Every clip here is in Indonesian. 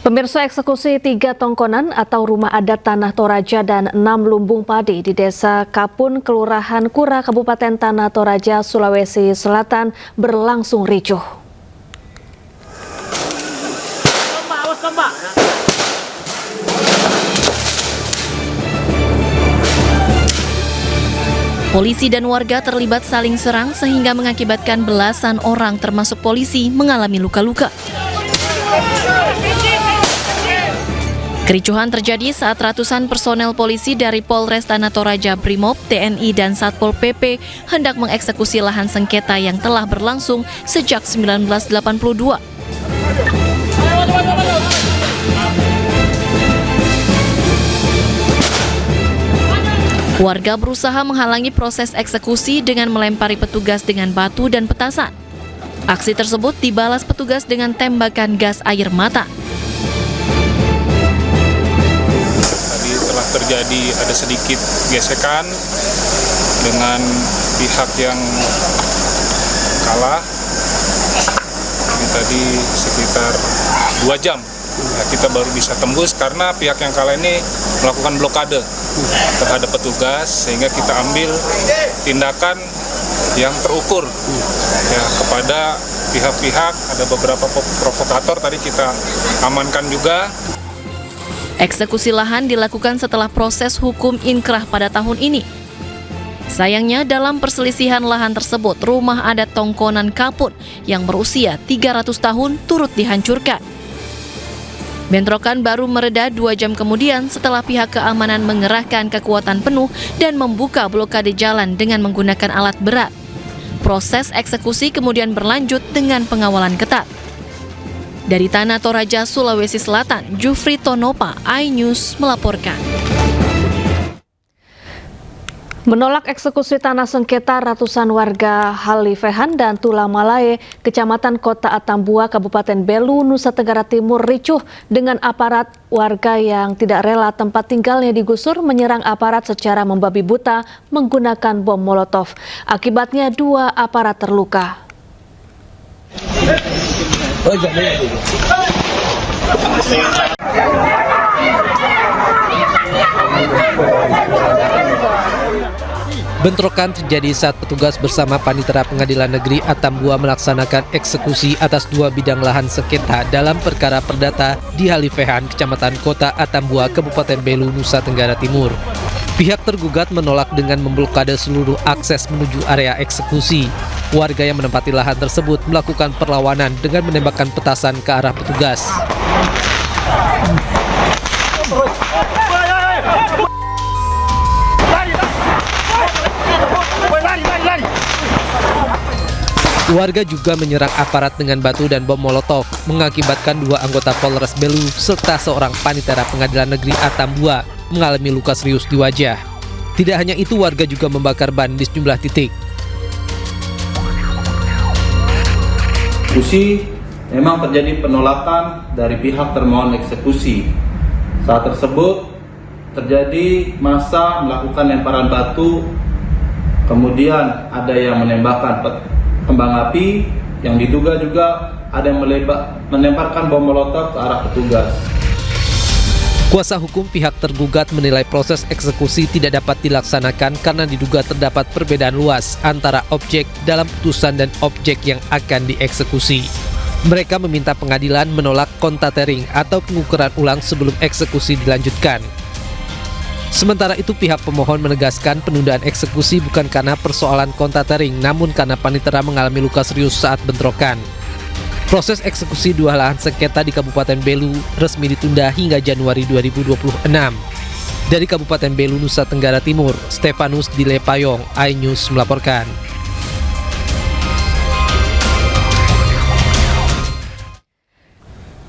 Pemirsa, eksekusi 3 tongkonan atau rumah adat Tanah Toraja dan 6 lumbung padi di Desa Kapun, Kelurahan Kura, Kabupaten Tanah Toraja, Sulawesi Selatan berlangsung ricuh. Polisi dan warga terlibat saling serang sehingga mengakibatkan belasan orang termasuk polisi mengalami luka-luka. Kericuhan terjadi saat ratusan personel polisi dari Polres Tanah Toraja, Brimob, TNI, dan Satpol PP hendak mengeksekusi lahan sengketa yang telah berlangsung sejak 1982. Warga berusaha menghalangi proses eksekusi dengan melempari petugas dengan batu dan petasan. Aksi tersebut dibalas petugas dengan tembakan gas air mata. Tadi telah terjadi ada sedikit gesekan dengan pihak yang kalah. Ini tadi sekitar 2 jam. Ya, kita baru bisa tembus karena pihak yang kalah ini melakukan blokade terhadap petugas, sehingga kita ambil tindakan yang terukur ya kepada pihak-pihak. Ada beberapa provokator tadi kita amankan juga. Eksekusi lahan dilakukan setelah proses hukum inkrah pada tahun ini. Sayangnya dalam perselisihan lahan tersebut, rumah adat Tongkonan Kapun yang berusia 300 tahun turut dihancurkan. Bentrokan baru mereda 2 jam kemudian setelah pihak keamanan mengerahkan kekuatan penuh dan membuka blokade jalan dengan menggunakan alat berat. Proses eksekusi kemudian berlanjut dengan pengawalan ketat. Dari Tanah Toraja, Sulawesi Selatan, Jufri Tonopa, iNews melaporkan. Menolak eksekusi tanah sengketa, ratusan warga Halifehan dan Tulamalae, Kecamatan Kota Atambua, Kabupaten Belu, Nusa Tenggara Timur ricuh dengan aparat. Warga yang tidak rela tempat tinggalnya digusur menyerang aparat secara membabi buta menggunakan bom molotov. Akibatnya 2 aparat terluka. Bentrokan terjadi saat petugas bersama Panitera Pengadilan Negeri Atambua melaksanakan eksekusi atas 2 bidang lahan sengketa dalam perkara perdata di Halifehan, Kecamatan Kota Atambua, Kabupaten Belu, Nusa Tenggara Timur. Pihak tergugat menolak dengan memblokade seluruh akses menuju area eksekusi. Warga yang menempati lahan tersebut melakukan perlawanan dengan menembakkan petasan ke arah petugas. Warga juga menyerang aparat dengan batu dan bom molotov, mengakibatkan 2 anggota Polres Belu serta seorang Panitera Pengadilan Negeri Atambua mengalami luka serius di wajah. Tidak hanya itu, warga juga membakar ban di sejumlah titik. Eksekusi memang terjadi penolakan dari pihak termohon eksekusi. Saat tersebut terjadi massa melakukan lemparan batu, kemudian ada yang menembakkan kembang api, yang diduga juga ada yang melemparkan bom molotov ke arah petugas. Kuasa hukum pihak tergugat menilai proses eksekusi tidak dapat dilaksanakan karena diduga terdapat perbedaan luas antara objek dalam putusan dan objek yang akan dieksekusi. Mereka meminta pengadilan menolak kontatering atau pengukuran ulang sebelum eksekusi dilanjutkan. Sementara itu, pihak pemohon menegaskan penundaan eksekusi bukan karena persoalan kontatering, namun karena Panitera mengalami luka serius saat bentrokan. Proses eksekusi 2 lahan sengketa di Kabupaten Belu resmi ditunda hingga Januari 2026. Dari Kabupaten Belu, Nusa Tenggara Timur, Stefanus Dilepayong, iNews melaporkan.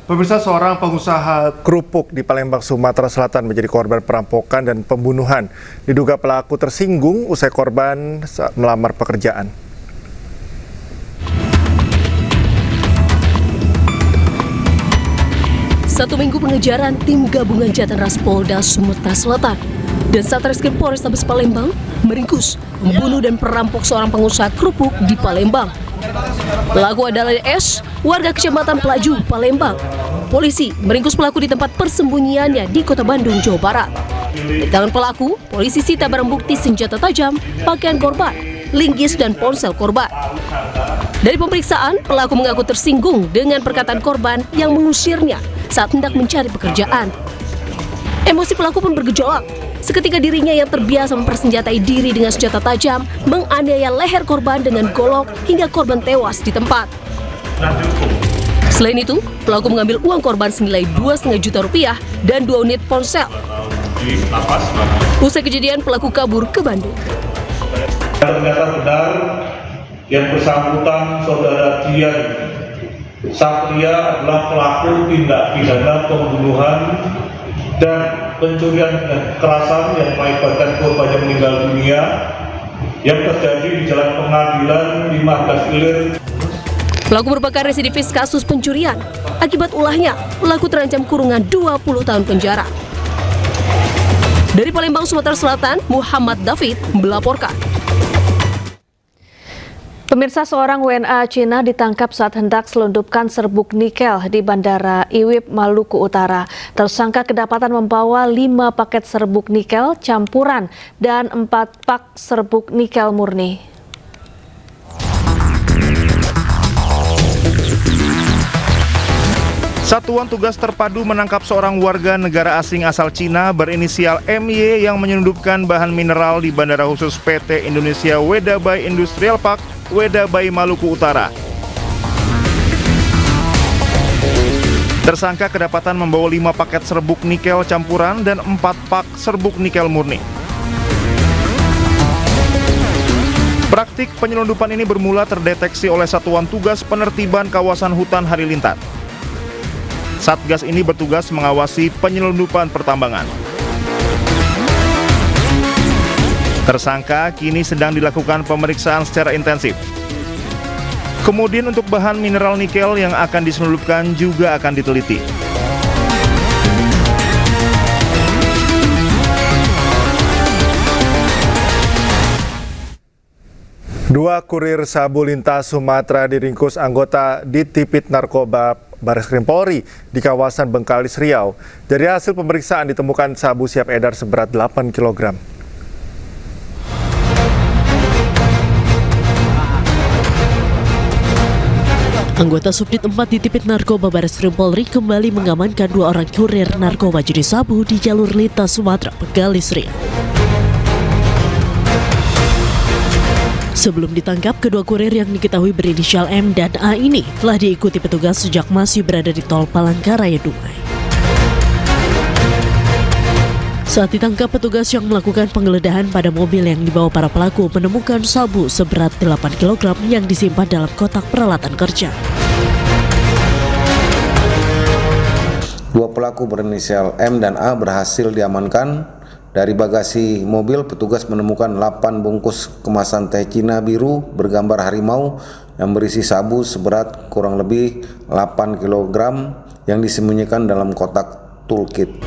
Pemirsa, seorang pengusaha kerupuk di Palembang, Sumatera Selatan menjadi korban perampokan dan pembunuhan. Diduga pelaku tersinggung usai korban melamar pekerjaan. Satu minggu pengejaran tim gabungan Jatanras Polda Sumatera Selatan dan Satreskrim Polrestabes Palembang meringkus, membunuh dan perampok seorang pengusaha kerupuk di Palembang. Pelaku adalah S, warga Kecamatan Pelaju, Palembang. polisi meringkus pelaku di tempat persembunyiannya di Kota Bandung, Jawa Barat. Di tangan pelaku, polisi sita barang bukti senjata tajam, pakaian korban, linggis dan ponsel korban. Dari pemeriksaan, pelaku mengaku tersinggung dengan perkataan korban yang mengusirnya saat hendak mencari pekerjaan. Emosi pelaku pun bergejolak. Seketika dirinya yang terbiasa mempersenjatai diri dengan senjata tajam menganiaya leher korban dengan golok hingga korban tewas di tempat. Selain itu, pelaku mengambil uang korban senilai 2,5 juta rupiah dan 2 unit ponsel. Usai kejadian, pelaku kabur ke Bandung. Ternyata benar yang bersangkutan saudara Dian Satria adalah pelaku tindak pidana pembunuhan dan pencurian dan kekerasan yang mengakibatkan korbannya meninggal dunia yang terjadi di Jalan Pengadilan 15 Ilir. Pelaku merupakan residivis kasus pencurian. Akibat ulahnya, pelaku terancam kurungan 20 tahun penjara. Dari Palembang, Sumatera Selatan, Muhammad David melaporkan. Pemirsa, seorang WNA Cina ditangkap saat hendak selundupkan serbuk nikel di Bandara Iwip, Maluku Utara. Tersangka kedapatan membawa 5 paket serbuk nikel campuran dan 4 pak serbuk nikel murni. Satuan Tugas Terpadu menangkap seorang warga negara asing asal Cina berinisial MY yang menyelundupkan bahan mineral di Bandara Khusus PT Indonesia Weda Bay Industrial Park, Weda Bay, Maluku Utara. Tersangka kedapatan membawa 5 paket serbuk nikel campuran dan 4 pak serbuk nikel murni. Praktik penyelundupan ini bermula terdeteksi oleh Satuan Tugas Penertiban Kawasan Hutan Halilintar. Satgas ini bertugas mengawasi penyelundupan pertambangan. Tersangka kini sedang dilakukan pemeriksaan secara intensif. Kemudian untuk bahan mineral nikel yang akan diselundupkan juga akan diteliti. Dua kurir sabu lintas Sumatera diringkus anggota Ditipit Narkoba Bareskrim Polri di kawasan Bengkalis, Riau. Dari hasil pemeriksaan ditemukan sabu siap edar seberat 8 kg. Anggota Subdit 4 Ditipit Narkoba Bareskrim Polri kembali mengamankan 2 orang kurir narkoba jenis sabu di jalur lintas Sumatera, Bengkalis, Riau. Sebelum ditangkap, kedua kurir yang diketahui berinisial M dan A ini telah diikuti petugas sejak masih berada di tol Palangkaraya, Dumai. Saat ditangkap, petugas yang melakukan penggeledahan pada mobil yang dibawa para pelaku menemukan sabu seberat 8 kg yang disimpan dalam kotak peralatan kerja. Dua pelaku berinisial M dan A berhasil diamankan. Dari bagasi mobil, petugas menemukan 8 bungkus kemasan teh Cina biru bergambar harimau yang berisi sabu seberat kurang lebih 8 kg yang disembunyikan dalam kotak toolkit.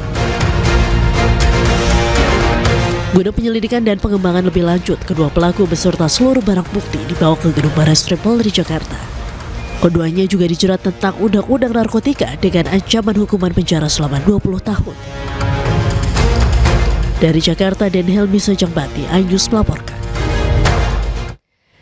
Guna penyelidikan dan pengembangan lebih lanjut, kedua pelaku beserta seluruh barang bukti dibawa ke Gedung Bareskrim Polri Jakarta. Keduanya juga dijerat tentang undang-undang narkotika dengan ancaman hukuman penjara selama 20 tahun. Dari Jakarta, Dan Helmi Sejangbati, iNews melaporkan.